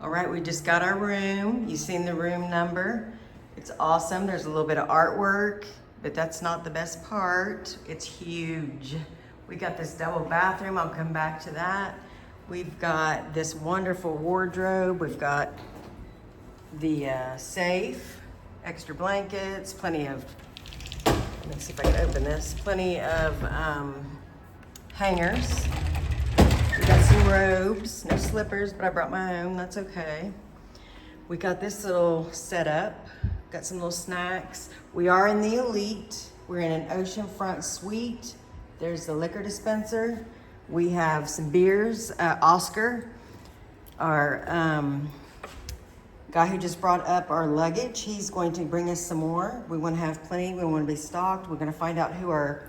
All right, we just got our room. You've seen the room number. It's awesome. There's a little bit of artwork, but that's not the best part. It's huge. We got this double bathroom. I'll come back to that. We've got this wonderful wardrobe. We've got the safe, extra blankets, plenty of, let me see if I can open this, plenty of hangers. We got some robes, no slippers, but I brought my own, that's okay. We got this little setup, got some little snacks. We are in the Elite. We're in an Oceanfront suite. There's the liquor dispenser. We have some beers. Oscar, our guy who just brought up our luggage, he's going to bring us some more. We want to have plenty. We want to be stocked. We're going to find out who our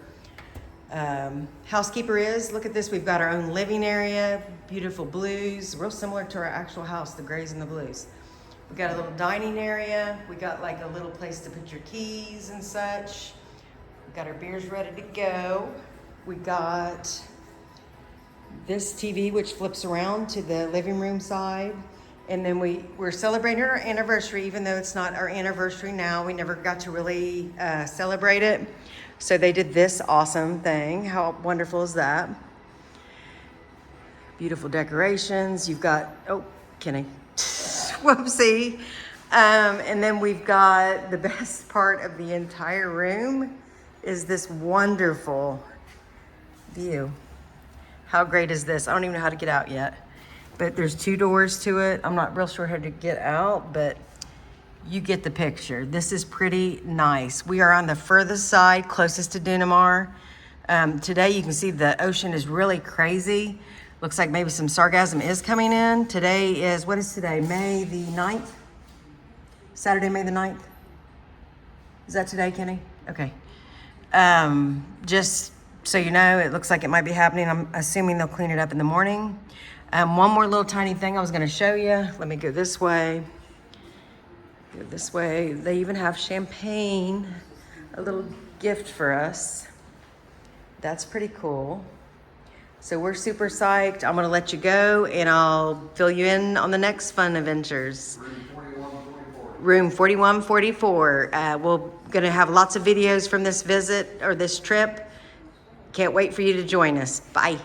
housekeeper is. Look at this. We've got our own living area, beautiful blues, real similar to our actual house, the grays and the blues. We got a little dining area. We got like a little place to put your keys and such. We got our beers ready to go. We got this TV, which flips around to the living room side. And then we're celebrating our anniversary, even though it's not our anniversary now. We never got to really celebrate it. So they did this awesome thing. How wonderful is that? Beautiful decorations. You've got, oh, Kenny, whoopsie. And then we've got the best part of the entire room is this wonderful view. How great is this? I don't even know how to get out yet, but there's 2 doors to it. I'm not real sure how to get out, but you get the picture. This is pretty nice. We are on the furthest side, closest to Dunamar. Today you can see the ocean is really crazy. Looks like maybe some sargassum is coming in. Today is, what is today? May the 9th? Saturday, May the 9th? Is that today, Kenny? Okay. Just so you know, it looks like it might be happening. I'm assuming they'll clean it up in the morning. One more little tiny thing I was gonna show you. Let me go this way. Go this way. They even have champagne, a little gift for us. That's pretty cool. So we're super psyched. I'm gonna let you go and I'll fill you in on the next fun adventures. Room 4144. We're gonna have lots of videos from this visit or this trip. Can't wait for you to join us. Bye.